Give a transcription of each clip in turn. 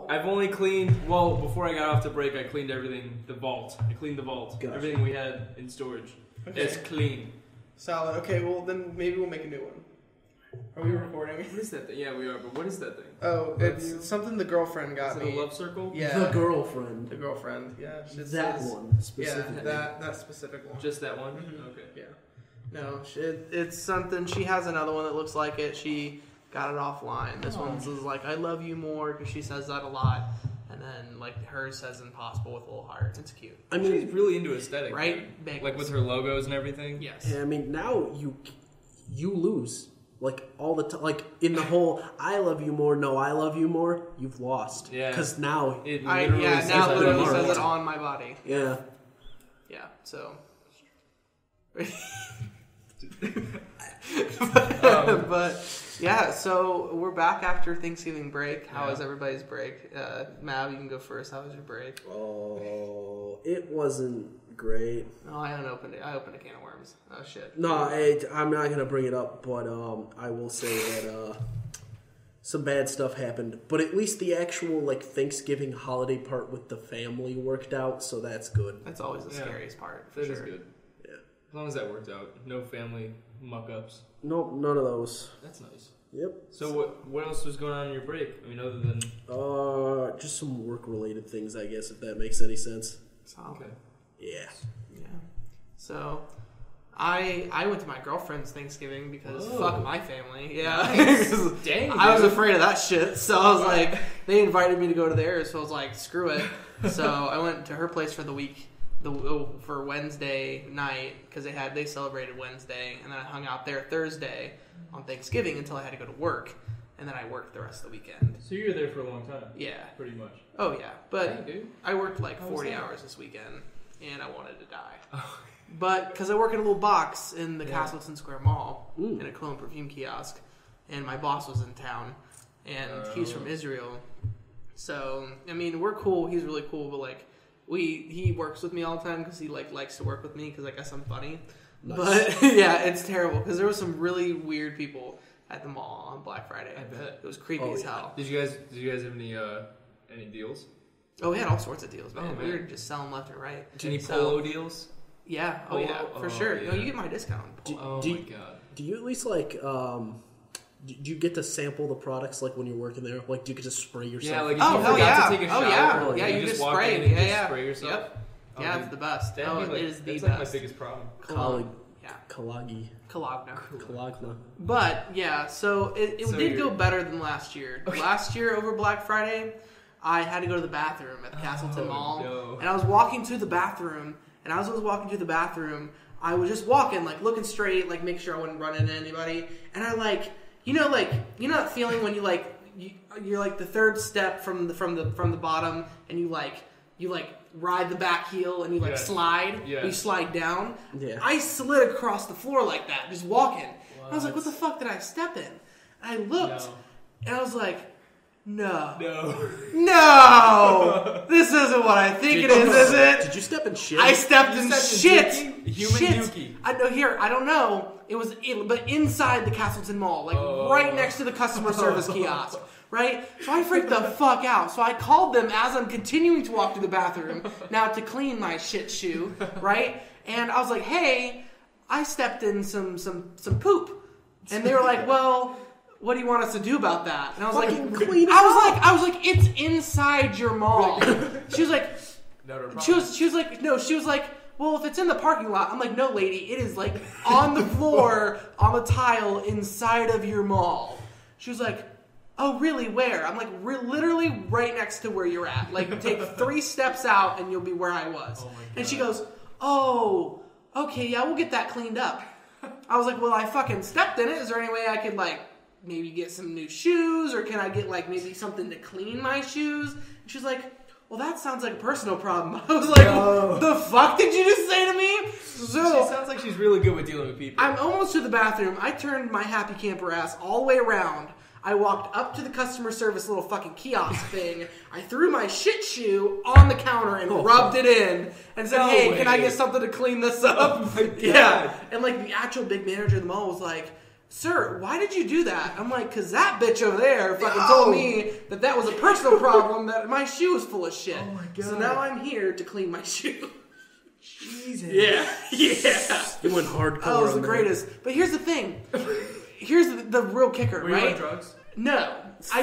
I've only cleaned, well, before I got off the break, I cleaned everything, the vault. I cleaned the vault. Gotcha. Everything we had in storage. Okay. It's clean. Solid. Okay, well, then maybe we'll make a new one. Are we recording? What is that thing? Yeah, we are, but what is that thing? Oh, it's something the girlfriend got me. Is it a love circle? Yeah. The girlfriend. The girlfriend, yeah. That one, specifically. Yeah, that specific one. Just that one? Mm-hmm. Okay. Yeah. No, it's something. She has another one that looks like it. She got it offline. This one's like, I love you more, because she says that a lot. And then, like, hers says impossible with little hearts. It's cute. I mean, she's really into aesthetic. Right? Bagels. Like, with her logos and everything? Yes. Yeah, I mean, now you lose. Like, all the time. Like, in the whole, I love you more, no, I love you more, you've lost. Yeah. Because now... It literally says it on my body. Yeah. Yeah, so... but yeah, so we're back after Thanksgiving break. How was everybody's break? Mav, you can go first. How was your break? Oh, it wasn't great. Oh, I opened it. I opened a can of worms. Oh shit. No, I'm not gonna bring it up, but I will say that some bad stuff happened. But at least the actual like Thanksgiving holiday part with the family worked out, so that's good. That's always the scariest part. For that sure. is good. Yeah, as long as that worked out. No family muck-ups. Nope, none of those. That's nice. Yep. So what else was going on in your break? I mean, other than... just some work-related things, I guess, if that makes any sense. Okay. Yeah. Yeah. So, I went to my girlfriend's Thanksgiving because fuck my family. Yeah. Nice. Dang, I was afraid of that shit. So I was like, they invited me to go to theirs, so I was like, screw it. So I went to her place for the week. For Wednesday night, because they celebrated Wednesday, and then I hung out there Thursday on Thanksgiving until I had to go to work, and then I worked the rest of the weekend. So you were there for a long time? Yeah. Pretty much. Oh, yeah. But dude. I worked like 40 hours this weekend, and I wanted to die. But, because I work in a little box in the Castleton Square Mall, in a cologne perfume kiosk, and my boss was in town, and he's from Israel. So, I mean, we're cool, he's really cool, but like, he works with me all the time because he likes to work with me because I guess I'm funny. Nice. But yeah, it's terrible because there were some really weird people at the mall on Black Friday. I bet it was creepy as hell. Did you guys have any deals? Oh, we had all sorts of deals, man. Oh, we were just selling left and right. Any polo deals? Yeah. Oh yeah, for sure. Yeah. You get my discount. My god. Do you at least like? Do you get to sample the products like when you're working there? Like, do you get to spray yourself? Yeah, like if you forgot to take a shower, yeah, you just walk spray. in and just spray yourself. Yep. Yeah, it's the best. It is the best. That's like my biggest problem. Kalagna. But yeah, so it did go better than last year. Okay. Last year over Black Friday, I had to go to the bathroom at the Castleton Mall, and I was walking to the bathroom, and as I was walking to the bathroom, I was just walking, like looking straight, like make sure I wouldn't run into anybody, and I like. You know that feeling when you're like the third step from the bottom, and you ride the back heel and you slide. Yeah. You slide down. Yeah. I slid across the floor like that, just walking. I was like, what the fuck did I step in? And I looked, and I was like, no, this isn't what I think it is it? Did you step in shit? I stepped in shit. Human dookie. I don't know. But inside the Castleton Mall, right next to the customer service kiosk, right? So I freaked the fuck out. So I called them as I'm continuing to walk to the bathroom, now to clean my shit shoe, right? And I was like, hey, I stepped in some poop. And they were like, well, what do you want us to do about that? And I was clean it I was like, it's inside your mall. She was like, she was like, well, if it's in the parking lot, I'm like, no, lady, it is like on the floor, on the tile inside of your mall. She was like, oh, really? Where? I'm like, we're literally right next to where you're at. Like, take 3 steps out and you'll be where I was. Oh, and she goes, oh, okay, yeah, we'll get that cleaned up. I was like, well, I fucking stepped in it. Is there any way I could maybe get some new shoes, or can I get maybe something to clean my shoes? And she was like, well, that sounds like a personal problem. I was like, the fuck did you just say to me? So, she sounds like she's really good with dealing with people. I'm almost to the bathroom. I turned my happy camper ass all the way around. I walked up to the customer service little fucking kiosk thing. I threw my shit shoe on the counter and rubbed it in and said, can I get something to clean this up? Oh my God. Yeah. And the actual big manager of the mall was like, sir, why did you do that? I'm like, because that bitch over there fucking told me that was a personal problem, that my shoe was full of shit. Oh my God. So now I'm here to clean my shoe. Jesus. Yeah. You went hardcore. Oh, it was the greatest. But here's the thing. Here's the real kicker, Were right? you on drugs? No. I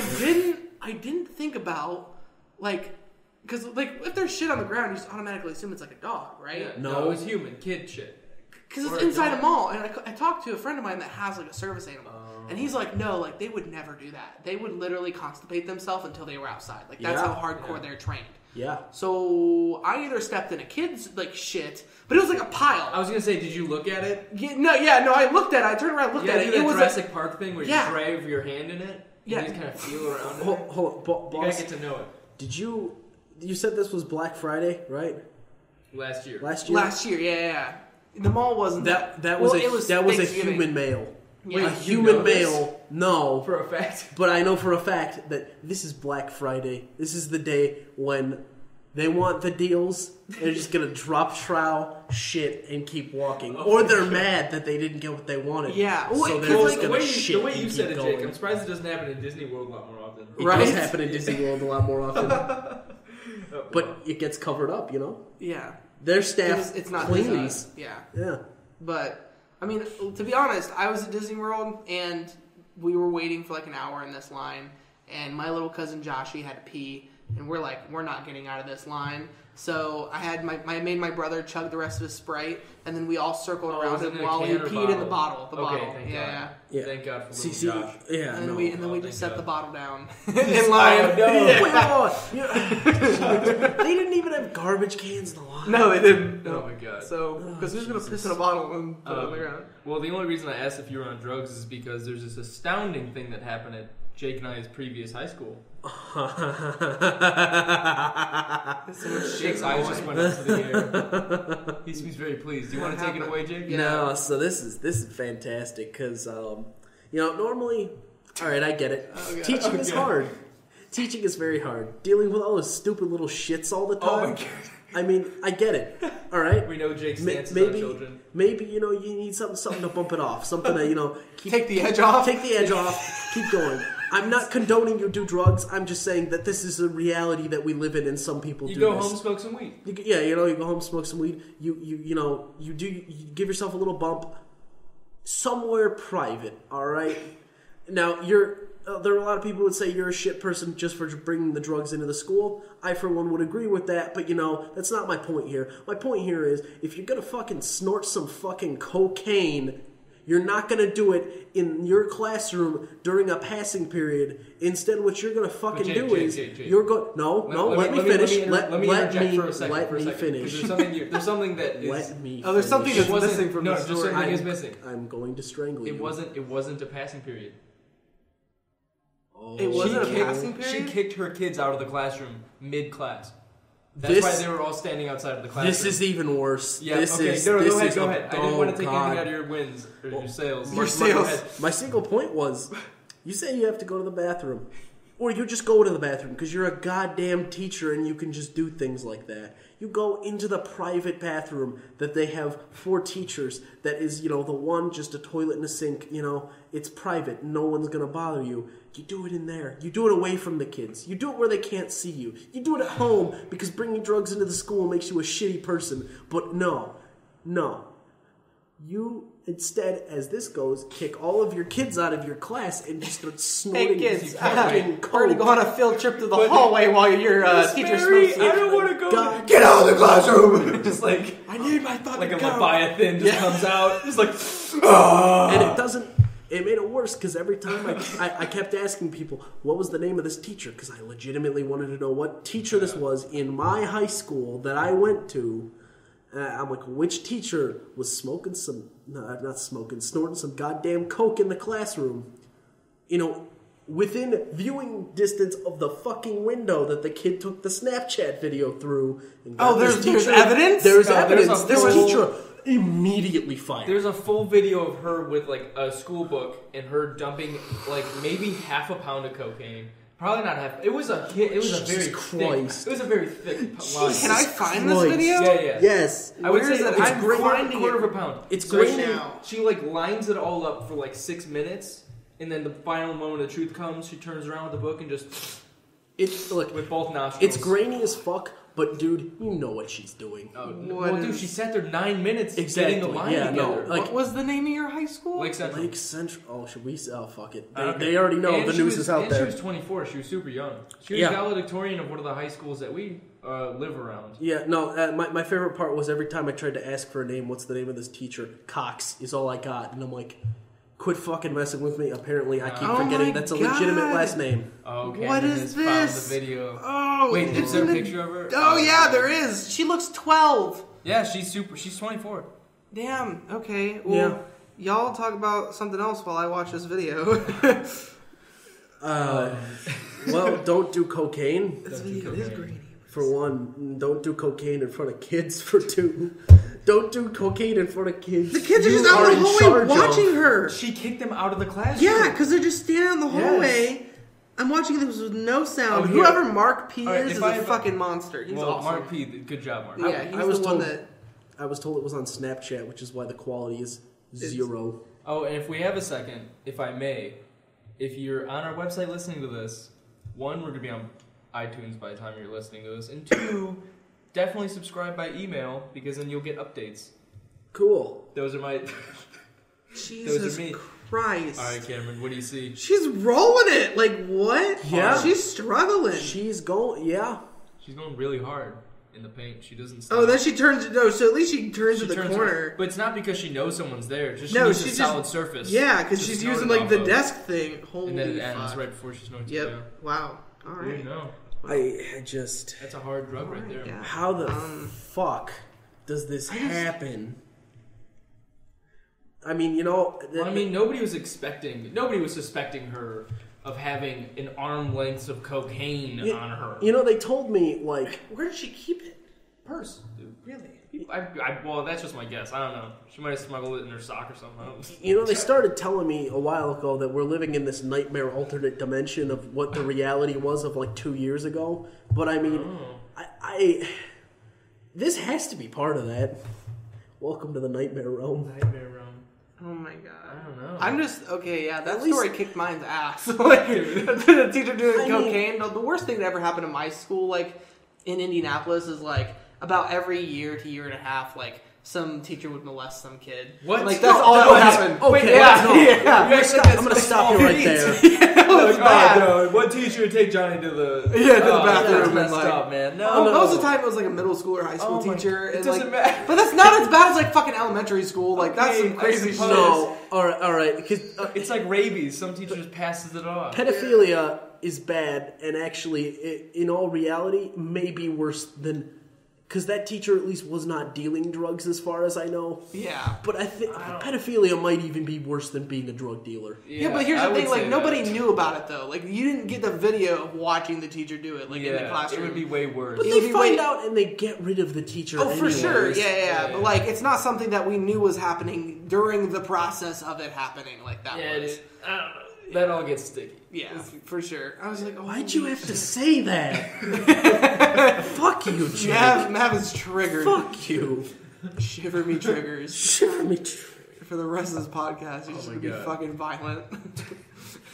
didn't think about, like, because, like, if there's shit on the ground, you just automatically assume it's like a dog, right? Yeah. No. it was human, kid shit. Because it's inside a mall, and I talked to a friend of mine that has like a service animal, and he's like, no, like they would never do that. They would literally constipate themselves until they were outside. Like that's how hardcore they're trained. Yeah. So I either stepped in a kid's like shit, but it was like a pile. I was gonna say, did you look at it? No. I looked at it. I turned around, looked at it. It was Jurassic Park thing where you drive your hand in it. Yeah. And you just kind of feel around in it. Hold on, You gotta get to know it. Did you said this was Black Friday, right? Last year. Last year, yeah. The mall wasn't that was a human male. Yeah. A human male. No. For a fact. But I know for a fact that this is Black Friday. This is the day when they want the deals. They're just gonna drop trowel, shit, and keep walking. Or they're mad that they didn't get what they wanted. Yeah. So they're just the gonna shit. The way you and said keep it, going. Jake, I'm surprised it doesn't happen in Disney World a lot more often. It Right? does happen in Disney World a lot more often. But it gets covered up, you know? Yeah. Their staff It's not cleans. Disney. Yeah. Yeah. But, I mean, to be honest, I was at Disney World, and we were waiting for like an hour in this line, and my little cousin Joshy had to pee, and we're like, we're not getting out of this line. So I made my brother chug the rest of his Sprite, and then we all circled around him while he peed in the bottle. Thank yeah. God. Thank God for little Josh. Yeah, And then we just set the bottle down in Oh, line. no. They didn't even have garbage cans in the line. No, they didn't. Oh my God. So, because who's going to piss in a bottle and put it on the ground? Well, the only reason I asked if you were on drugs is because there's this astounding thing that happened at Jake and I's previous high school. Jake's eyes just went up to the air. He seems very pleased. Do you want to take it away, Jake? Yeah. No, so this is fantastic because normally, all right, I get it. Teaching is hard. Teaching is very hard. Dealing with all those stupid little shits all the time. Oh my God. I mean, I get it. All right. We know Jake's stances on children. Maybe you need something to bump it off. Something to take the edge off. Take the edge off. Keep going. I'm not condoning you do drugs. I'm just saying that this is a reality that we live in, and some people do. You go home, smoke some weed. You go home, smoke some weed. You give yourself a little bump somewhere private. All right. Now there are a lot of people who would say you're a shit person just for bringing the drugs into the school. I, for one, would agree with that, but that's not my point here. My point here is if you're gonna fucking snort some fucking cocaine, you're not going to do it in your classroom during a passing period. Instead, what you're going to fucking do is you're going. Let me finish. Let me interject for a second. Let me finish. There's something that is. Let me. Oh, there's something that's missing from the story. Something is missing. I'm going to strangle you. It wasn't a passing period. It wasn't a passing period? She kicked her kids out of the classroom mid-class. That's why they were all standing outside of the classroom. This is even worse. Yeah, go ahead. I didn't want to take anything out of your wins or your sales. My single point was, you say you have to go to the bathroom. Or you just go to the bathroom because you're a goddamn teacher and you can just do things like that. You go into the private bathroom that they have for teachers that is, the one just a toilet and a sink, it's private. No one's going to bother you. You do it in there. You do it away from the kids. You do it where they can't see you. You do it at home because bringing drugs into the school makes you a shitty person. But no. You instead, as this goes, kick all of your kids out of your class and just start snorting fucking coke. We're going to go on a field trip to the hallway while your teacher smokes. I don't want to go. Get out of the classroom! Just like, I need my fucking like a coke. Leviathan just comes out. Just like, and it made it worse because every time I kept asking people, what was the name of this teacher? Because I legitimately wanted to know what teacher this was in my high school that I went to. I'm like, which teacher was snorting some goddamn coke in the classroom? Within viewing distance of the fucking window that the kid took the Snapchat video through. And there's evidence? There's evidence. This teacher immediately fired. There's a full video of her with like a school book and her dumping like maybe half a pound of cocaine Probably not half. It was a hit. It was a very thick. It was a very thick line. Can I find this video? Yeah. Yes. I would say it's I'm finding quarter of a pound. It's so great now. She like lines it all up for like 6 minutes, and then the final moment of truth comes. She turns around with the book and just. Look with both nostrils. It's grainy as fuck, but dude, you know what she's doing. Well, dude, she sat there 9 minutes getting the line together. What was the name of your high school? Lake Central. Lake Central. Oh, should we? Oh, fuck it. They already know the news is out there. And she was 24. She was super young. She was valedictorian of one of the high schools that we live around. Yeah, no. My favorite part was every time I tried to ask for a name. What's the name of this teacher? Cox is all I got, and I'm like. Quit fucking messing with me. Apparently, I keep forgetting that's a legitimate last name. Oh, okay. What is this? Found the video. Oh, wait, is there a picture of her? Oh, yeah, there is. She looks 12. Yeah, she's 24. Damn. Okay. Well, y'all talk about something else while I watch this video. Well, don't do cocaine. This video is grainy. For one, don't do cocaine in front of kids. For two, don't do cocaine in front of kids. The kids are just out in the hallway watching her. She kicked them out of the classroom. Yeah, because they're just standing in the hallway. I'm watching this with no sound. Oh, whoever Mark P is a fucking monster. He's awesome. Mark P, good job, Mark. Yeah, he's the one that... I was told it was on Snapchat, which is why the quality is 0. Oh, and if we have a second, if I may, if you're on our website listening to this, 1, we're going to be on iTunes by the time you're listening to this, and 2, definitely subscribe by email, because then you'll get updates. Cool. Those are my... Jesus those are me. Christ. Alright, Cameron, what do you see? She's rolling it! Like, what? Yeah. She's struggling. She's going, She's going really hard in the paint. She doesn't stop. Oh, then she turns... No, so at least she turns to the corner. But it's not because she knows someone's there. Just she needs a solid surface. Yeah, because she's using, like, the desk thing. Holy and then it ends right before she snorts. Yep. Yeah. Wow. Alright. No. I just... That's a hard drug right there. Yeah. How the fuck does this happen? I mean, nobody was suspecting her of having an arm length of cocaine on her. They told me, like... Where did she keep it? Purse, dude. Really? Well, that's just my guess. I don't know. She might have smuggled it in her sock or something. They started telling me a while ago that we're living in this nightmare alternate dimension of what the reality was of, like, 2 years ago. But, I mean, this has to be part of that. Welcome to the nightmare realm. Oh my god. I don't know. I'm just that story kicked mine's ass. Like the teacher doing cocaine. The worst thing that ever happened in my school, like in Indianapolis, is like about every year to year and a half, like some teacher would molest some kid. What? Like that's all that would happen. Okay, I'm gonna stop you right there. No, what teacher would take Johnny to the bathroom? Messed up, man. Most of the time it was like a middle school or high school teacher. It doesn't matter. But that's not as bad as like fucking elementary school. Like that's some crazy shit. No, all right. Because it's like rabies. Some teachers passes it off. Pedophilia is bad, and actually, in all reality, may be worse than. Because that teacher at least was not dealing drugs as far as I know. Yeah. But I think pedophilia might even be worse than being a drug dealer. Yeah, but here's the thing, like, nobody knew about it, though. Like, you didn't get the video of watching the teacher do it, like, in the classroom. It would be way worse. But they find out and they get rid of the teacher anyways. For sure. Yeah. But, like, it's not something that we knew was happening during the process of it happening like that was. I don't know. That all gets sticky. Yeah, for sure. I was like, why'd you have to say that? Fuck you, Jake. Mav is triggered. Fuck you. Shiver me triggers. Shiver me triggers. For the rest of this podcast, you're just going to be fucking violent.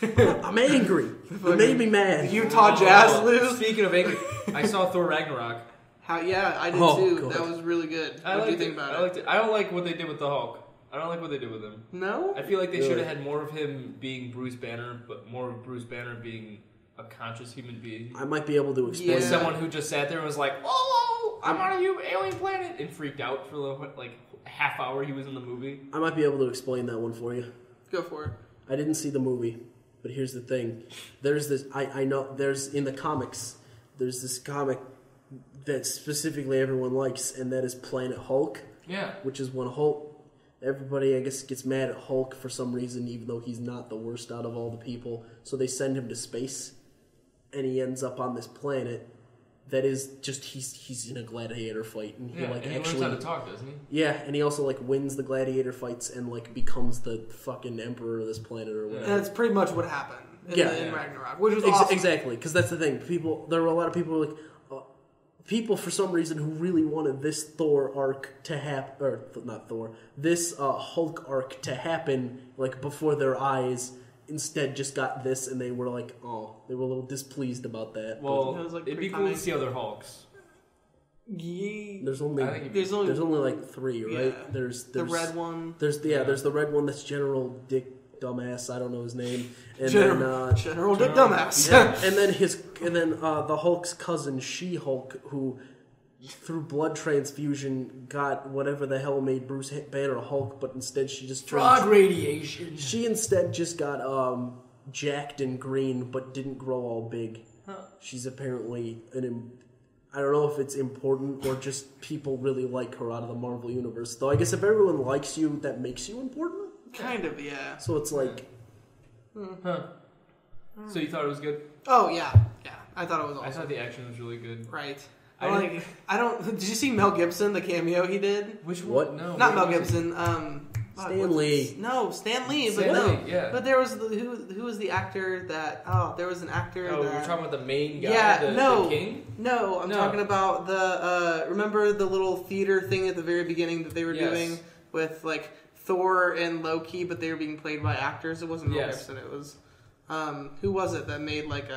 I'm angry. It made me mad. Utah Jazz lose. Speaking of angry, I saw Thor Ragnarok. I did too. God. That was really good. What do you think about it? I liked it. I don't like what they did with the Hulk. I don't like what they did with him. No? I feel like they should have had more of him being Bruce Banner, but more of Bruce Banner being a conscious human being. I might be able to explain. Or someone who just sat there and was like, "Oh, I'm on a alien planet," and freaked out for like half hour he was in the movie. I might be able to explain that one for you. Go for it. I didn't see the movie, but here's the thing. There's this. I know. There's in the comics. There's this comic that specifically everyone likes, and that is Planet Hulk. Yeah. Which is when Hulk. Everybody, I guess, gets mad at Hulk for some reason, even though he's not the worst out of all the people. So they send him to space, and he ends up on this planet that is just he's in a gladiator fight, and he and he learns how to talk, doesn't he? Yeah, and he also like wins the gladiator fights and like becomes the fucking emperor of this planet or whatever. And that's pretty much what happened. in Ragnarok, which was awesome. Exactly, because that's the thing. There were a lot of people who were like, people for some reason who really wanted this Thor arc to happen, or not Thor, this Hulk arc to happen like before their eyes. Instead, just got this, and they were like, they were a little displeased about that. Well, it'd be cool to see other Hulks. Yeah. There's only like 3, right? Yeah. There's the red one. There's the red one that's General Dick Dumbass. I don't know his name. And General Dick Dumbass. Yeah. and then the Hulk's cousin She-Hulk, who through blood transfusion got whatever the hell made Bruce Banner Hulk, but instead she just fraud radiation. She instead just got jacked and green, but didn't grow all big. Huh. She's apparently I don't know if it's important or just people really like her out of the Marvel Universe. Though I guess if everyone likes you, that makes you important? Kind of, yeah. So it's like... Huh. So you thought it was good? Oh, yeah. Yeah. I thought it was awesome. I thought the action was really good. Right. Did you see Mel Gibson, the cameo he did? Which one? What? No. Not Mel Gibson. Stan Lee. No, Stan Lee. Yeah. But there was who was the actor that? Oh, there was an actor. Oh, that, you're talking about the main guy. Yeah. The king. No, I'm talking about the. Remember the little theater thing at the very beginning that they were doing with like Thor and Loki, but they were being played by actors. It wasn't Mel Gibson. It was. Who was it that made like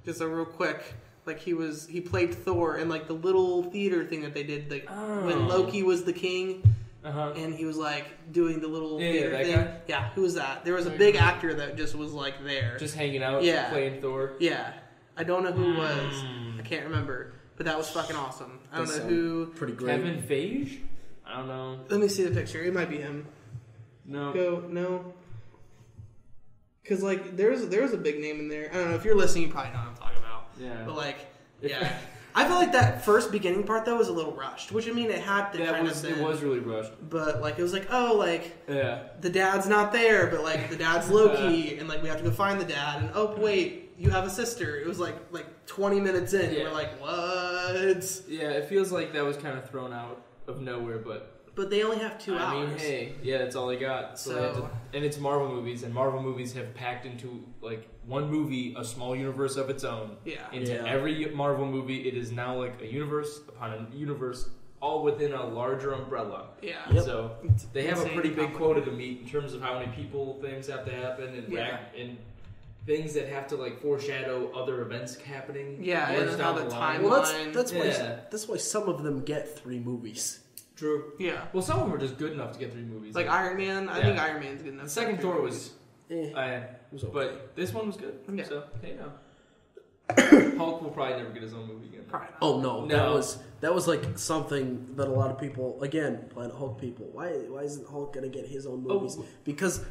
just a real quick. Like he played Thor in like the little theater thing that they did when Loki was the king, and he was like doing the little theater thing. Guy? Yeah, who was that? There was a big actor that just was like there, just hanging out, playing Thor. Yeah, I don't know who it was. I can't remember, but that was fucking awesome. I don't know who. Pretty great. Kevin Feige? I don't know. Let me see the picture. It might be him. No. Because like there's a big name in there. I don't know if you're listening, you probably know what I'm talking about. Yeah. But like, yeah. I feel like that first beginning part though was a little rushed, which I mean it had to kind of it was really rushed. But like it was like, the dad's not there, but like the dad's Loki, and like we have to go find the dad, and oh wait, you have a sister. It was like 20 minutes in, and we're like, what? Yeah, it feels like that was kind of thrown out of nowhere, but they only have 2 hours. I mean, hey, that's all they got. So and it's Marvel movies, and Marvel movies have packed into like one movie a small universe of its own. Yeah. Into every Marvel movie, it is now like a universe upon a universe, all within a larger umbrella. Yeah. Yep. So they have a pretty big quota to meet in terms of how many people things have to happen and things that have to like foreshadow other events happening. Yeah, and how the timeline. Well, that's why some of them get 3 movies. True. Yeah. Well, some of them are just good enough to get 3 movies. Like Iron Man. I think Iron Man's good enough. The second Thor was... okay. But this one was good. Yeah. So, hey, no. Hulk will probably never get his own movie again. Probably not. Oh, no. That was like something that a lot of people... Again, Planet Hulk people. Why isn't Hulk going to get his own movies? Because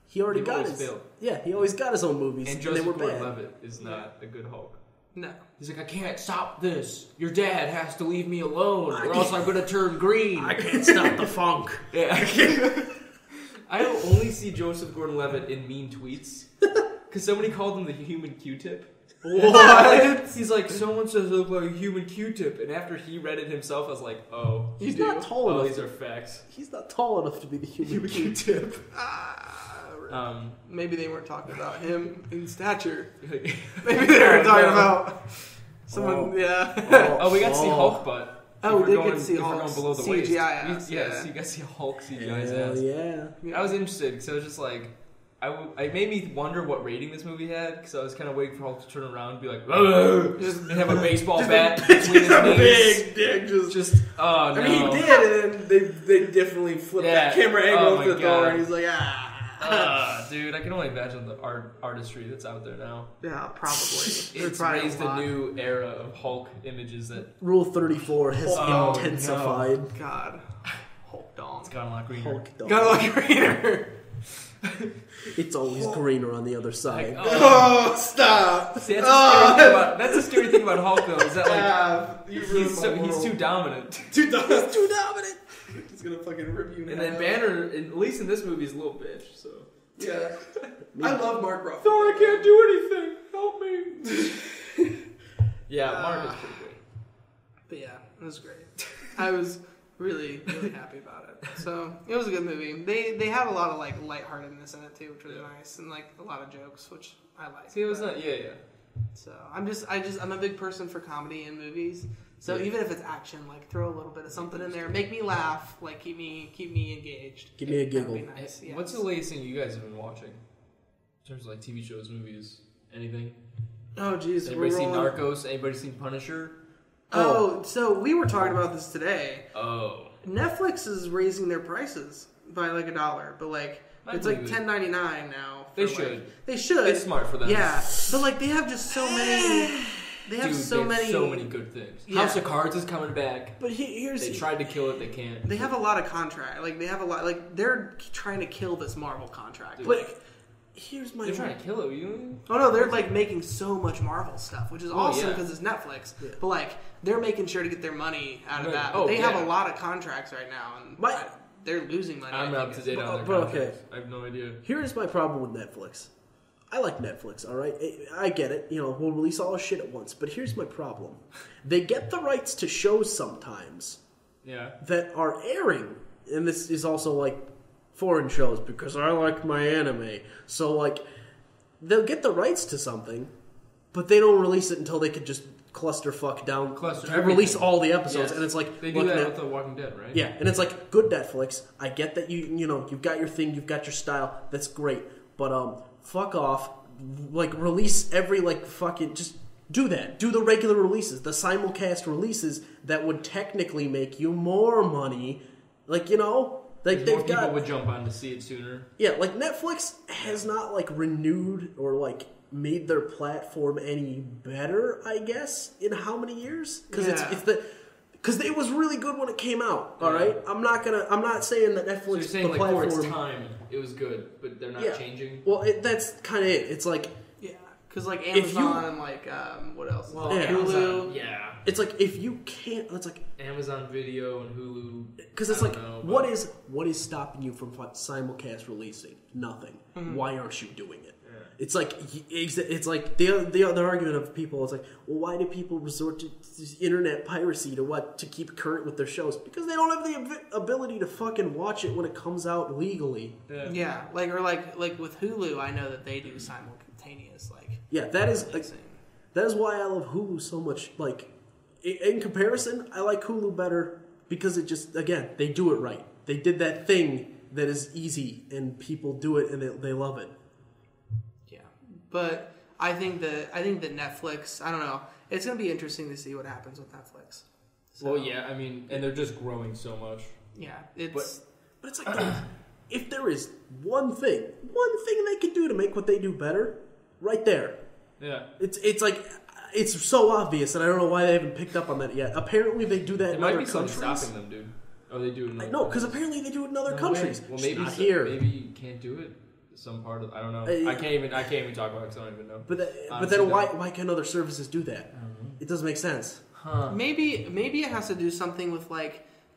he already got his... Failed. Yeah, he always got his own movies. And Joseph Gordon-Levitt is not a good Hulk. No. He's like, I can't stop this. Your dad has to leave me alone, or else I'm going to turn green. I can't stop the funk. Yeah. I only see Joseph Gordon-Levitt in mean tweets. Because somebody called him the human Q-tip. What? He's like, someone says I look like a human Q-tip. And after he read it himself, I was like, oh. He's not tall enough. These are facts. He's not tall enough to be the human Q-tip. Maybe they weren't talking about him in stature. Maybe they were talking about someone. We got to see Hulk butt. Oh, we did get to see Hulk below the CGI ass. Yeah, you got to see Hulk CGI ass. Yeah. I was interested because I was just like, it made me wonder what rating this movie had because I was kind of waiting for Hulk to turn around and be like, and have a baseball bat between his knees. Big dick, oh no. I mean, he did, and then they definitely flipped that camera angle to Thor, and he's like, dude, I can only imagine the artistry that's out there now. Yeah, probably. It's raised a new era of Hulk images that... Rule 34 has intensified. God. Hulk dong. It's got a lot greener. Hulk dong. Got a lot greener. It's always greener on the other side. Like, stop! See, that's a scary thing about Hulk, though, is that like he's too dominant. He's too dominant. He's gonna fucking rip you. And then Banner, at least in this movie, is a little bitch. So yeah, I love Mark Ruffalo. Thor, I can't do anything. Help me. Yeah, Mark is pretty great. But yeah, it was great. I was really, really happy about it. So it was a good movie. They have a lot of like lightheartedness in it too, which was nice, and like a lot of jokes, which I like. See, it was not. Yeah. So I'm a big person for comedy in movies. So even if it's action, like throw a little bit of something in there, make me laugh, like keep me engaged. Give me a giggle. That'd be nice. Yes. What's the latest thing you guys have been watching? In terms of like TV shows, movies, anything? Oh, jeez. Anybody seen Narcos? Anybody seen Punisher? Oh, so we were talking about this today. Oh. Netflix is raising their prices by like $1, but like it's like $10.99 now. They should. They should. It's smart for them. Yeah, but like they have just so many. They have so many good things. Yeah. House of Cards is coming back. But here's they tried to kill it. They can't. They have a lot of contract. Like they have a lot. Like they're trying to kill this Marvel contract. Dude, but here's my. They're trying to kill it. You? Oh no, they're like making so much Marvel stuff, which is awesome because it's Netflix. Yeah. But like they're making sure to get their money out of that. But they have a lot of contracts right now, and they're losing money. I'm up to date on their contracts. Okay. I have no idea. Here's my problem with Netflix. I like Netflix, all right? I get it. You know, we'll release all our shit at once. But here's my problem. They get the rights to shows sometimes that are airing. And this is also, like, foreign shows because I like my anime. So, like, they'll get the rights to something, but they don't release it until they could just clusterfuck down, release all the episodes. Yes. And it's like... They do that with The Walking Dead, right? Yeah, and it's like, good Netflix. I get that you know, you've got your thing, you've got your style. That's great. But, fuck off. Like, release every, like, fucking... Just do that. Do the regular releases. The simulcast releases that would technically make you more money. Like, you know... Like more people would jump on to see it sooner. Yeah, like, Netflix has not, like, renewed or, like, made their platform any better, I guess, in how many years? Because Because it was really good when it came out, all right? I'm not saying that Netflix... So you're saying, like, for its time, it was good, but they're not changing? Well, that's kind of it. It's like... Yeah, because, like, Amazon and, like, what else? Well, Hulu. Amazon, yeah. It's like, if you can't... It's like... Amazon Video and Hulu... Because it's like, what is stopping you from simulcast releasing? Nothing. Mm-hmm. Why aren't you doing it? It's like the other argument of people is like, well, why do people resort to internet piracy to keep current with their shows? Because they don't have the ability to fucking watch it when it comes out legally. Yeah, like with Hulu, I know that they do simultaneous. That is why I love Hulu so much. Like, in comparison, I like Hulu better because it just, again, they do it right. They did that thing that is easy and people do it and they love it. But I think that Netflix, I don't know. It's going to be interesting to see what happens with Netflix. So, well, yeah, I mean, and they're just growing so much. Yeah, but it's like, if there is one thing they could do to make what they do better, right there. Yeah. It's like, it's so obvious, and I don't know why they haven't picked up on that yet. Apparently they do that in other countries. There might be something stopping them, dude. Oh, they do it in other No, because apparently they do it in other countries. Well, maybe not here. Maybe you can't do it. Some part of I don't know. I can't even talk about it because I don't even know. But then why can other services do that? It doesn't make sense. Huh. Maybe it has to do something with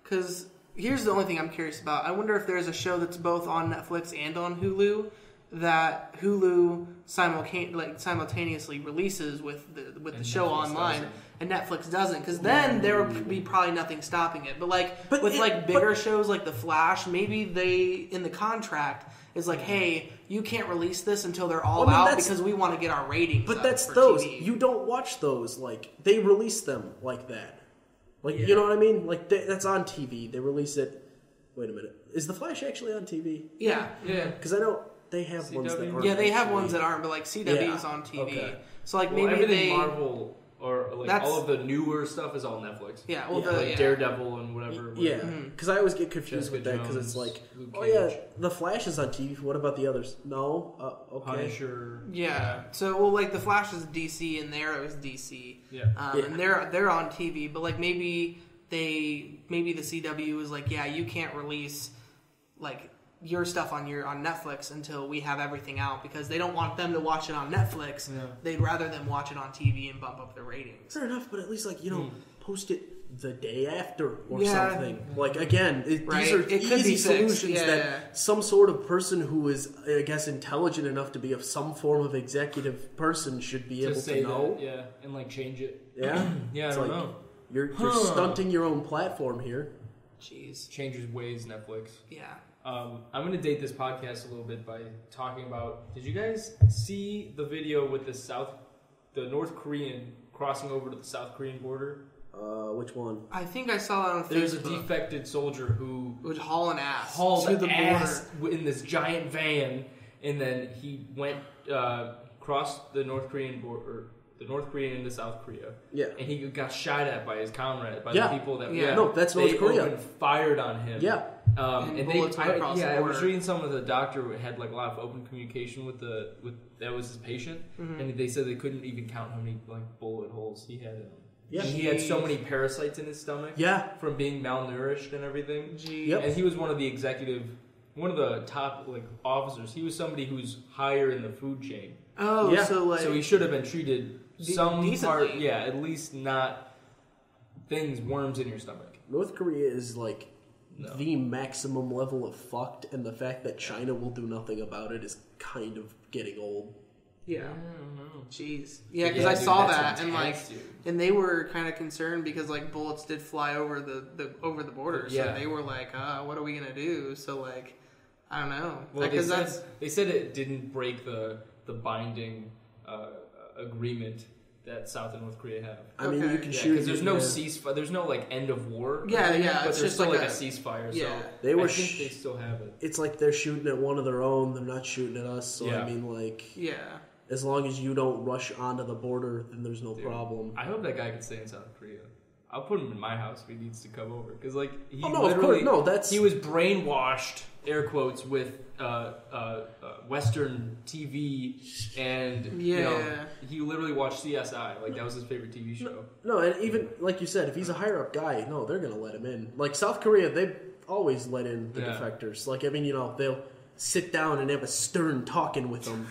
because here's the only thing I'm curious about. I wonder if there's a show that's both on Netflix and on Hulu that Hulu simultaneously releases with the show online. And Netflix doesn't, because then there would be probably nothing stopping it. But with bigger shows like The Flash, maybe they in the contract is like, hey, you can't release this until they're all out because we want to get our ratings. But that's those. TV. You don't watch those they release them like that. You know what I mean? That's on TV. They release it. Wait a minute. Is The Flash actually on TV? Yeah. Because I know they have CW? Ones that aren't. Yeah, they have ones that aren't, but CW is on TV. Okay. So maybe everything Marvel. Or all of the newer stuff is all Netflix. Yeah, well, Daredevil and whatever. Yeah, because I always get confused with that because it's like, The Flash is on TV. What about the others? No, okay. Punisher. Yeah. So The Flash is DC and the Arrow is DC. Yeah. And they're on TV, but maybe the CW is you can't release your stuff on Netflix until we have everything out because they don't want them to watch it on Netflix. Yeah. They'd rather them watch it on TV and bump up the ratings. Fair enough, but at least post it the day after or something. Again, these are easy solutions that some sort of person who is, I guess, intelligent enough to be of some form of executive person should be able to know. That, and change it. Yeah, yeah. I don't know. You're stunting your own platform here. Jeez. Changes ways, Netflix. Yeah. I'm going to date this podcast a little bit by talking about, did you guys see the video with the North Korean crossing over to the South Korean border? Which one? I think I saw that on Facebook. There's a defected soldier who was hauling ass hauled to the ass border in this giant van, and then he went crossed the North Korean border, the North Korean into South Korea. Yeah, and he got shot at by his comrade, by the people that no, that's North Korea. They fired on him. Yeah. And I was reading something that the doctor had like a lot of open communication with that was his patient, and they said they couldn't even count how many like bullet holes he had in him. Yeah, he had so many parasites in his stomach. Yeah, from being malnourished and everything. Yep. And he was one of the top like officers. He was somebody who's higher in the food chain. Oh, yeah. So he should have been treated decently. At least not worms in your stomach. North Korea is like the maximum level of fucked, and the fact that China will do nothing about it is kind of getting old. Yeah. Jeez. Yeah, because I saw that and they were kind of concerned because like bullets did fly over the border. So they were like, what are we gonna do? So like, I don't know. Well, they said it didn't break the binding agreement that South and North Korea have. I mean, you can shoot because there's no ceasefire. There's no like end of war. Yeah, but it's there's just still like a ceasefire. Yeah. So I think they still have it. It's like they're shooting at one of their own. They're not shooting at us. So I mean, like, as long as you don't rush onto the border, then there's no problem. I hope that guy can stay in South Korea. I'll put him in my house if he needs to come over. Because, like, he he was brainwashed, air quotes, with Western TV, and you know, he literally watched CSI. Like, that was his favorite TV show. No, and even, like you said, if he's a higher-up guy, no, they're going to let him in. Like, South Korea, they always let in the defectors. Like, I mean, you know, they'll sit down and have a stern talking with them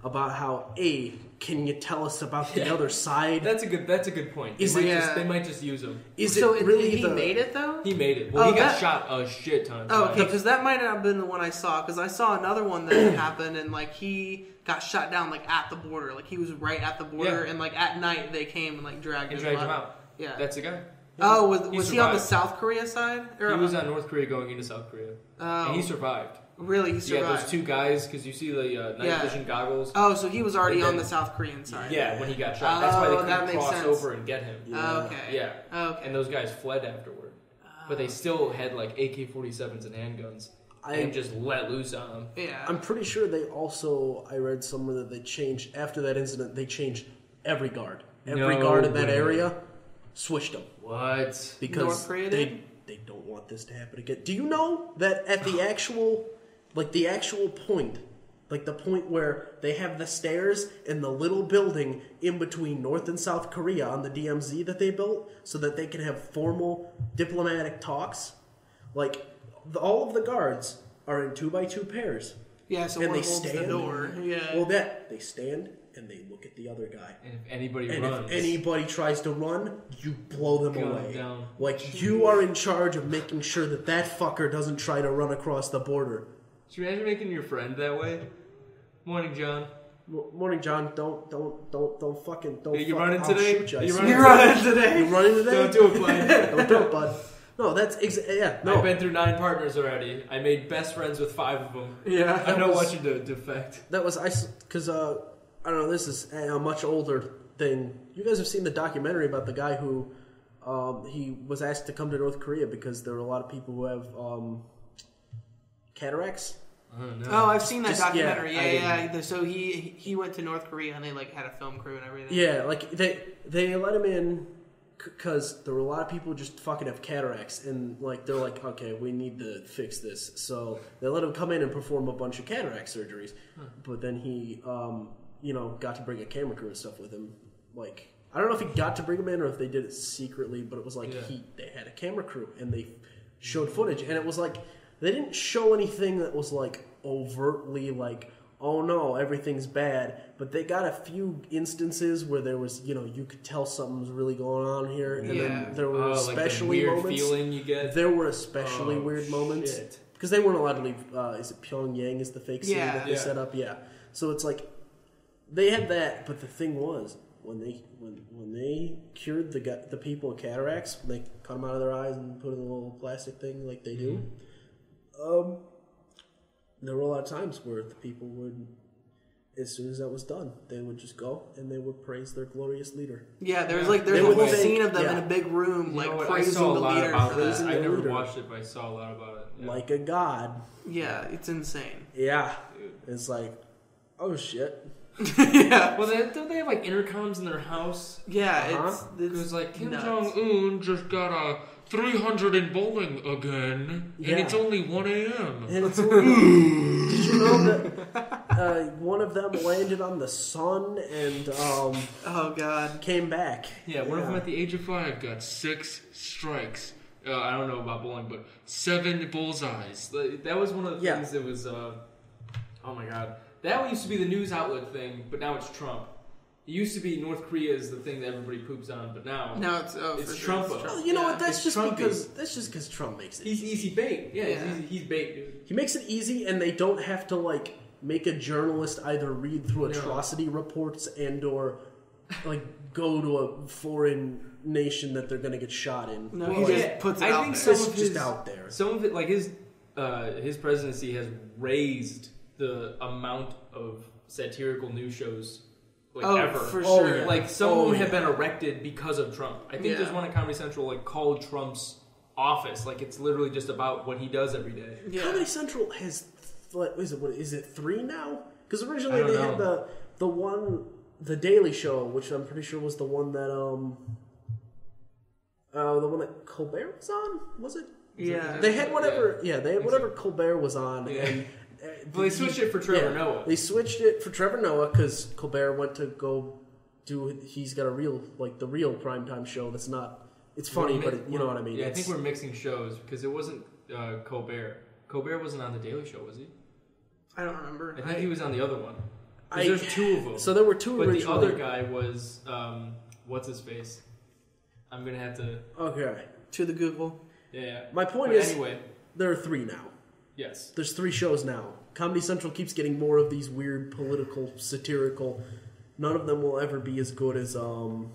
about how, hey, can you tell us about the other side? That's a good point. They might just use him. He made it though? He made it. Well, he got shot a shit ton of times. Oh, okay, because that might not have been the one I saw. Because I saw another one that happened, and like he got shot down like at the border. Like he was right at the border, and like at night they came and like dragged him out. Yeah, that's the guy. Oh, was he on the South Korea side? He was on North Korea going into South Korea, and he survived. Really, he survived? Yeah, those two guys, because you see the night vision goggles. Oh, so he was already on the South Korean side. Yeah, when he got shot. That's why they couldn't cross over and get him. Okay. Yeah. Okay. And those guys fled afterward. But they still had like AK-47s and handguns. And just let loose on them. Yeah. I'm pretty sure they also, I read somewhere that they changed, after that incident, they changed every guard. Every guard in that area, switched them. What? Because North Korea did? They don't want this to happen again. Do you know that at the actual point, like the point where they have the stairs and the little building in between North and South Korea on the DMZ that they built so that they can have formal diplomatic talks? Like, all of the guards are in 2x2 pairs. Yeah, so and one they holds stand, the door. Yeah. Well, they stand and they look at the other guy. And if anybody If anybody tries to run, you blow them away. Down. Like, you are in charge of making sure that fucker doesn't try to run across the border. Should you imagine making your friend that way? Morning, John. Morning, John. Don't you running today? You're running today? You running today? Don't do it, bud. Don't do it, bud. No, that's no. I've been through 9 partners already. I made best friends with 5 of them. Yeah, I don't want you to defect. That was because I don't know. This is a much older thing. You guys have seen the documentary about the guy who he was asked to come to North Korea because there are a lot of people who have cataracts. No. Oh, I've seen that documentary. Yeah. So he went to North Korea and they like had a film crew and everything. Yeah, like they let him in because there were a lot of people who just fucking have cataracts, and like they're like, okay, we need to fix this. So they let him come in and perform a bunch of cataract surgeries. But then he, got to bring a camera crew and stuff with him. Like, I don't know if he got to bring him in or if they did it secretly, but it was like they had a camera crew and they showed footage, and it was like. They didn't show anything that was, like, overtly, like, oh, no, everything's bad. But they got a few instances where there was, you could tell something's really going on here. And then there were especially like the weird moments. Feeling you get? There were especially weird moments. Because they weren't allowed to leave, is it Pyongyang is the fake city that they set up? Yeah. So it's like, they had that, but the thing was, when they cured the people with cataracts, when they cut them out of their eyes and put in a little plastic thing like they do, there were a lot of times where the people would, as soon as that was done, they would just go and they would praise their glorious leader. Yeah, there's a whole scene of them in a big room, praising the leader for that. I never watched it, but I saw a lot about it. Yeah. Like a god. Yeah, it's insane. Yeah. It's like, oh shit. Yeah. Well, don't they have like intercoms in their house? Yeah, it's like Kim Jong-un just got a 300 in bowling again, and it's only 1 a.m. And it's only, did you know that one of them landed on the sun and oh god, came back? Yeah, one of them at the age of 5 got 6 strikes. I don't know about bowling, but 7 bullseyes. That was one of the things that was. Oh my god. That used to be the news outlet thing, but now it's Trump. It used to be North Korea is the thing that everybody poops on, but now it's Trump. Well, you know what? That's just because Trump makes it. He's easy bait. Yeah. He's bait, dude. He makes it easy, and they don't have to like make a journalist either read through atrocity reports and or like go to a foreign nation that they're going to get shot in. No, he just puts it out there. It's just out there. Some of it, like his presidency, has raised the amount of satirical news shows ever. For sure. Yeah. Like some of them have been erected because of Trump. I think there's one at Comedy Central called Trump's office. Like it's literally just about what he does every day. Yeah. Comedy Central has what is it 3 now? Because originally they had the Daily Show, which I'm pretty sure was the one that Colbert was on. Was it? Yeah. They had whatever. Yeah, they had whatever Colbert was on and. Well, they switched it for Trevor Noah. They switched it for Trevor Noah because Colbert went to go do. He's got the real primetime show. That's not. It's funny, but you know what I mean. Yeah, I think we're mixing shows because it wasn't Colbert. Colbert wasn't on the Daily Show, was he? I don't remember. I think he was on the other one. There's 2 of them. So there were 2 but originally. But the other guy was what's his face? I'm gonna have to. Okay. To the Google. Yeah. My point is, anyway, there are 3 now. Yes. There's 3 shows now. Comedy Central keeps getting more of these weird political, satirical. None of them will ever be as good as I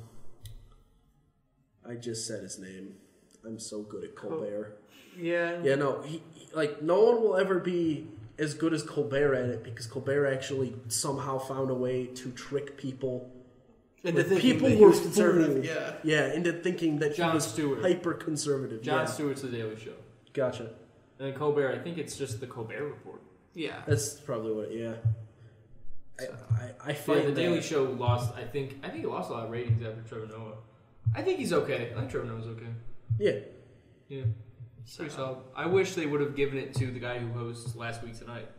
just said his name. I'm so good at Colbert. Yeah. Yeah, no. He no one will ever be as good as Colbert at it because Colbert actually somehow found a way to trick people. Into thinking people that were he was conservative. Fooled. Yeah, into thinking that Jon he was Stewart. hyper-conservative. Jon Stewart's The Daily Show. Gotcha. And Colbert, I think it's just the Colbert Report. Yeah. That's probably what, I find the Daily Show lost, I think it lost a lot of ratings after Trevor Noah. I think he's okay. I think Trevor Noah's okay. Yeah. Yeah. Pretty solid. I wish they would have given it to the guy who hosts Last Week Tonight.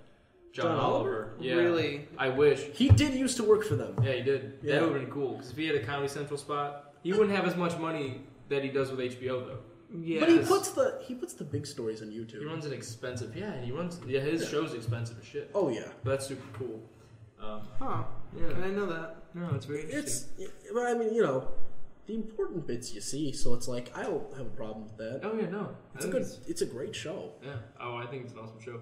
John Oliver. Yeah. Really? I wish. He did used to work for them. Yeah, he did. Yeah. That would have been cool. Because if he had a Comedy Central spot, he wouldn't have as much money that he does with HBO, though. Yeah. But he puts the big stories on YouTube. He runs an expensive... his show's expensive as shit. Oh, yeah. But that's super cool. Yeah. I didn't know that. No, it's very interesting. But I mean, the important bits you see, so it's like, I don't have a problem with that. Oh, yeah, no. It's a great show. Yeah. Oh, I think it's an awesome show.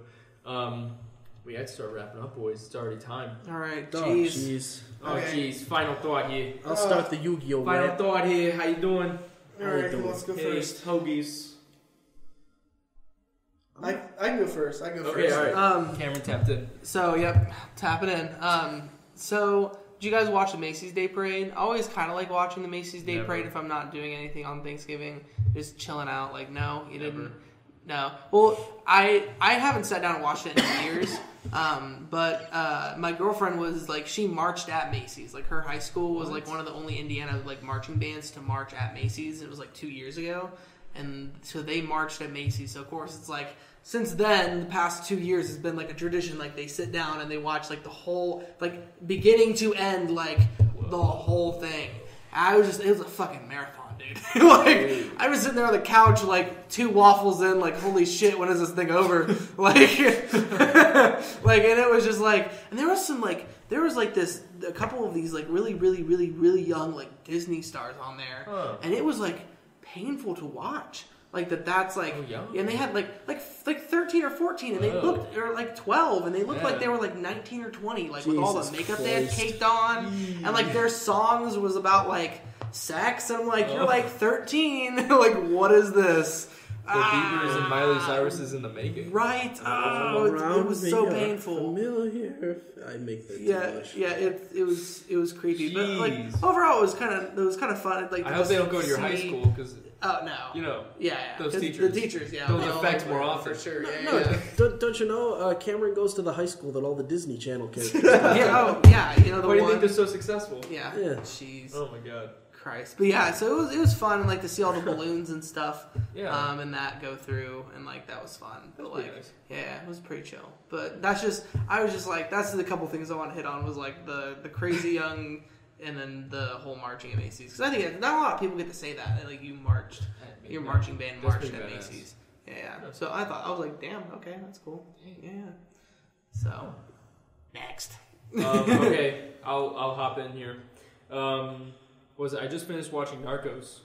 We had to start wrapping up, boys. It's already time. All right, jeez. Oh, jeez. Final thought here. I'll start the Yu-Gi-Oh! Final thought here. How you doing? All right, let's go first. Hoagies. I can go first. Okay, all right. Cameron tapped in. So, yep, tap it in. So, did you guys watch the Macy's Day Parade? I always kind of like watching the Macy's Day Parade if I'm not doing anything on Thanksgiving. Just chilling out. Like, no, you didn't. No. Well, I haven't sat down and watched it in years. But my girlfriend was like, she marched at Macy's. Like her high school was like one of the only Indiana like marching bands to march at Macy's. It was like 2 years ago. And so they marched at Macy's. So of course it's like, since then, the past 2 years has been like a tradition. Like they sit down and they watch like the whole, like beginning to end, like the whole thing. It was a fucking marathon. Dude. Like I was sitting there on the couch, like 2 waffles in, like holy shit, when is this thing over? Like, and it was just like, and there was a couple of these like really, really, really, really young like Disney stars on there, and it was like painful to watch. Like that's like, and they had like 13 or 14, and they looked, or like 12, and they looked like they were like 19 or 20, like with all the makeup they had caked on, and like their songs was about like sex, and I'm like, you're like 13, like what is this? Bieber's and Miley Cyrus is in the making. Right. Oh, it was so painful. Familiar. I make that too much. Yeah. It was creepy, Jeez. but like overall, it was kind of fun. Like I hope they don't go to your high school because. Oh no. You know. Yeah. Those teachers. The teachers. Yeah. Those affect more often. For sure. No. Don't you know? Cameron goes to the high school that all the Disney Channel characters. Yeah. You know the Why do you one. think they're so successful? Yeah. Jeez. Oh my god. Christ. But yeah, so it was fun and like to see all the balloons and stuff. Yeah. And that go through and like that was fun. But like nice. yeah, it was pretty chill. But I was just like that's the couple things I want to hit on was like the crazy young and then the whole marching at Macy's. Because I think not a lot of people get to say that. Like you marched. Your marching band marched at Macy's. Yeah. So I was like, damn, okay, that's cool. Yeah. So next. Okay, I'll hop in here. I just finished watching Narcos,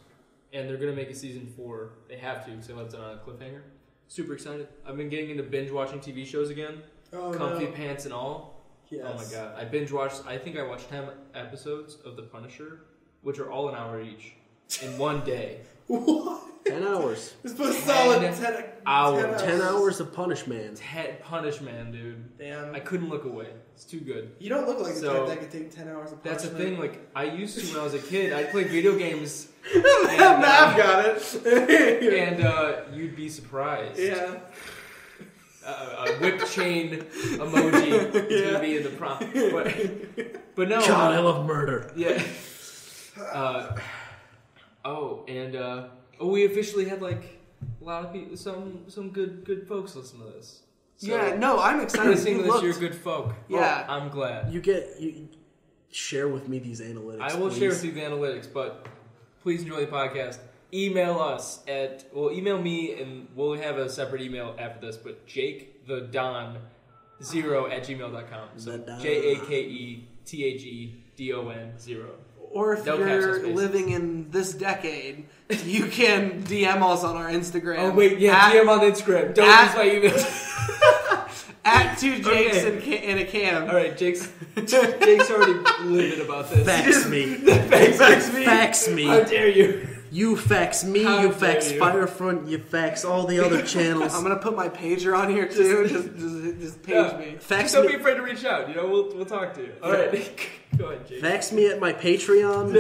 and they're gonna make a season 4. They have to, because they left it on a cliffhanger. Super excited. I've been getting into binge watching TV shows again. Comfy pants and all. Yes. Oh my god, I binge watched. I think I watched 10 episodes of The Punisher, which are all an hour each, in one day. What? 10 hours. It's supposed to solid 10 hours. 10 hours of Punishment. Punish Man, dude. Damn. I couldn't look away. It's too good. You don't look like the So, type that could take 10 hours of punishment. That's the thing. Like I used to when I was a kid. I'd play video games. Mav got it. And you'd be surprised. Yeah. A whip chain emoji is gonna be in the prompt. But no. God, I love murder. Yeah. We officially had like a lot of people, some good folks listen to this. So, yeah, no, I'm excited. Listening to this, you're good folk. Yeah, I'm glad. You share with me these analytics. I will please. share with you the analytics, but please enjoy the podcast. Email us email me and we'll have a separate email after this. But Jake the Don 0@gmail.com. So JAKETHEDON 0. Or if you're living in this decade, you can DM us on our Instagram. Oh wait, yeah, DM on Instagram. Don't use my email. At 2 Jakes and a Cam. All right, Jake's already livid about this. Fax me. Fax me. How dare you? You fax me. You fax Firefront. You fax all the other channels. I'm gonna put my pager on here too. Just page me. Fax Don't me. be afraid to reach out. You know, we'll talk to you. All right, go ahead, Jake. Fax me at my Patreon.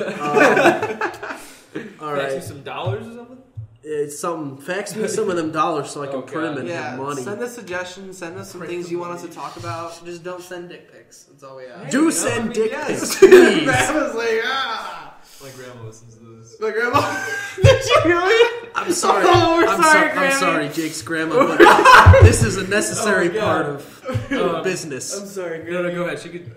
All right. Fax you some dollars or something. Fax me some of them dollars so I can print them and have money. Send us suggestions. Send us some things you want us to talk about. Just don't send dick pics. That's all we ask. Do send dick pics, please. Grandma's like, My grandma listens to this. My grandma. Did you really? I'm sorry. Oh, we're sorry, I'm sorry, Jake's grandma. But this is a necessary part of business. I'm sorry, Grandma. No, go ahead. She can.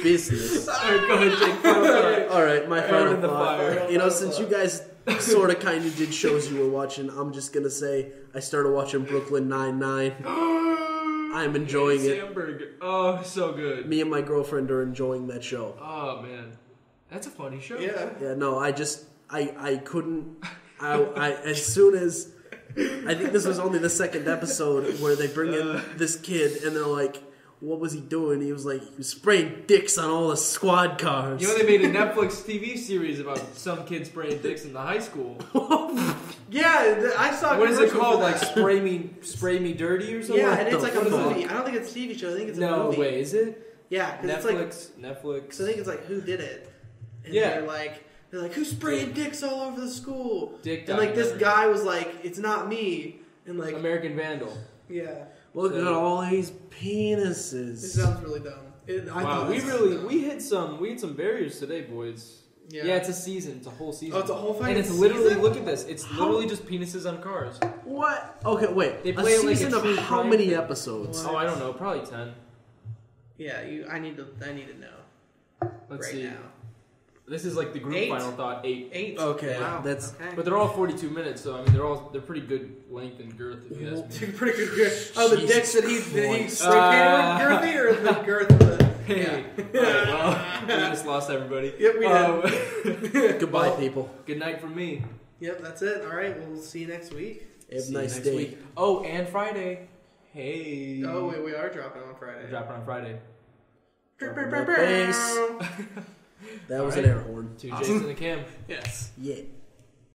Business. All right, go ahead, Jake. All right, my final in the thought. fire. You know, since you guys sort of kind of did shows you were watching, I'm just gonna say I started watching Brooklyn Nine-Nine. I'm enjoying it. Sandberg. Oh, so good. Me and my girlfriend are enjoying that show. Oh man, that's a funny show. Yeah. No, I couldn't. I as soon as I think this was only the second episode where they bring in this kid and they're like, what was he doing? He was like, he was spraying dicks on all the squad cars. You know, they made a Netflix TV series about some kid spraying dicks in the high school. Yeah, I saw. What is it called? Like Spray Me Dirty or something? Yeah, and it's like a fuck? movie. I don't think it's a TV show. I think it's a movie. No way, is it? Yeah, 'cause it's Netflix. So I think it's like Who Did It? And Yeah. They're like, who's spraying dicks all over the school? Dick and like this documentary. guy was like, it's not me. And like, American Vandal. yeah, Look at all these it penises. sounds really dumb. Wow, we hit some barriers today, boys. Yeah. Yeah, it's a season. It's a whole season. Oh, it's a whole fucking And it's literally, season? look at this. It's literally just penises on cars. What? Okay, wait. They A play it like a season true of how crime many thing. episodes? Oh, I don't know. Probably 10. Yeah, I need to know. Let's right see. now. This is like the group 8? final thought. 8. 8. Okay, Wow. that's. Okay. But they're all 42 minutes, so I mean they're pretty good length and girth if you ask me. Pretty good. Oh, the Jesus dicks that he Christ. spray painted with girthy, or the girth of the. Hey. Alright, well, we just lost everybody. Yep, we did. Goodbye, Well, people. Good night from me. Yep, that's it. All right, we'll see you next week. Have a See you nice next day. week. Oh, and Friday. Hey. Oh, wait, we are dropping on Friday. We're dropping on Friday. Dropping that bass. That was an air horn. To Jason and Kim. Yes. Yeah.